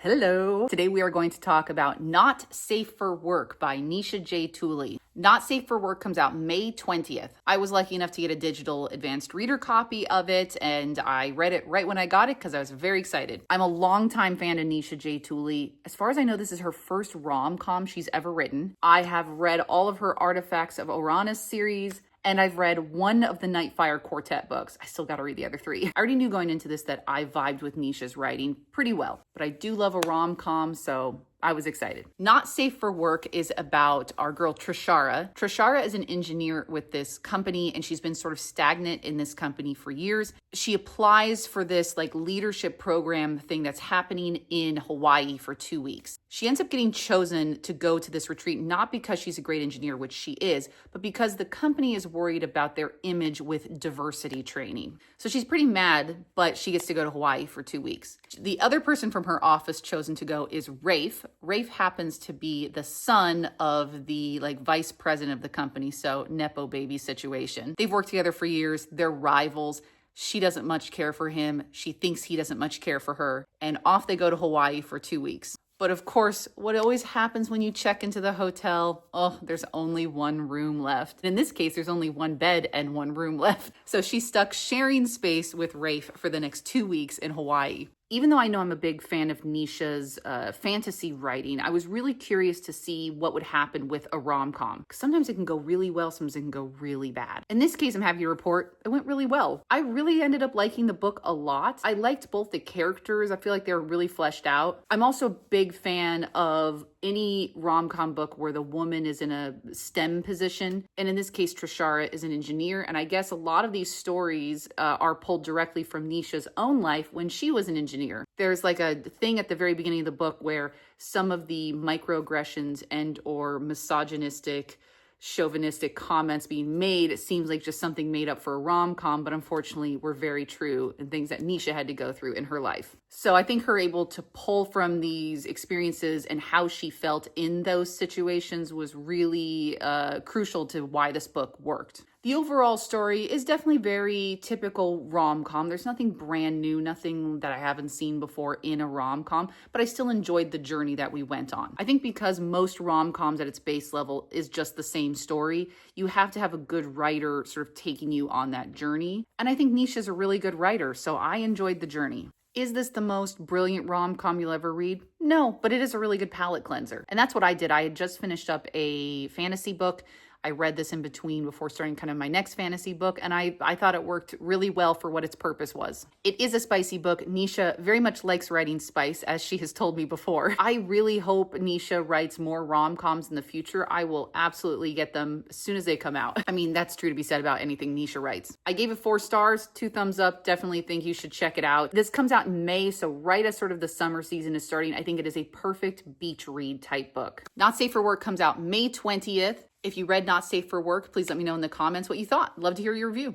Hello. Today we are going to talk about Not Safe for Work by Nisha J. Tuli. Not Safe for Work comes out May 20th. I was lucky enough to get a digital advanced reader copy of it, and I read it right when I got it because I was very excited. I'm a longtime fan of Nisha J. Tuli. As far as I know, this is her first rom-com she's ever written. I have read all of her Artifacts of Uranus series, and I've read one of the Nightfire Quartet books. I still got to read the other three. I already knew going into this that I vibed with Nisha's writing pretty well, but I do love a rom-com, so I was excited. Not Safe for Work is about our girl Trishara. Trishara is an engineer with this company, and she's been sort of stagnant in this company for years. She applies for this leadership program thing that's happening in Hawaii for 2 weeks. She ends up getting chosen to go to this retreat, not because she's a great engineer, which she is, but because the company is worried about their image with diversity training. So she's pretty mad, but she gets to go to Hawaii for 2 weeks. The other person from her office chosen to go is Rafe. Rafe happens to be the son of the vice president of the company, so Nepo baby situation. They've worked together for years. They're rivals. She doesn't much care for him. She thinks he doesn't much care for her. And off they go to Hawaii for 2 weeks. But of course, what always happens when you check into the hotel, there's only one room left. In this case, there's only one bed and one room left. So she's stuck sharing space with Rafe for the next 2 weeks in Hawaii. Even though I know I'm a big fan of Nisha's fantasy writing, I was really curious to see what would happen with a rom-com. Sometimes it can go really well, sometimes it can go really bad. In this case, I'm happy to report it went really well. I really ended up liking the book a lot. I liked both the characters. I feel like they were really fleshed out. I'm also a big fan of any rom-com book where the woman is in a STEM position. And in this case, Trishara is an engineer. And I guess a lot of these stories are pulled directly from Nisha's own life when she was an engineer. There's a thing at the very beginning of the book where some of the microaggressions and or misogynistic, chauvinistic comments being made, it seems like just something made up for a rom-com, but unfortunately were very true and things that Nisha had to go through in her life. So I think her able to pull from these experiences and how she felt in those situations was really crucial to why this book worked. The overall story is definitely very typical rom-com. There's nothing brand new, nothing that I haven't seen before in a rom-com, but I still enjoyed the journey that we went on. I think because most rom-coms at its base level is just the same story, you have to have a good writer sort of taking you on that journey. And I think Nisha's a really good writer, so I enjoyed the journey. Is this the most brilliant rom-com you'll ever read? No, but it is a really good palate cleanser. And that's what I did. I had just finished up a fantasy book. I read this in between before starting kind of my next fantasy book, and I thought it worked really well for what its purpose was. It is a spicy book. Nisha very much likes writing spice, as she has told me before. I really hope Nisha writes more rom-coms in the future. I will absolutely get them as soon as they come out. I mean, that's true to be said about anything Nisha writes. I gave it 4 stars, 2 thumbs up. Definitely think you should check it out. This comes out in May, so right as sort of the summer season is starting, I think it is a perfect beach read type book. Not Safe for Work comes out May 20th. If you read Not Safe for Work, please let me know in the comments what you thought. Love to hear your review.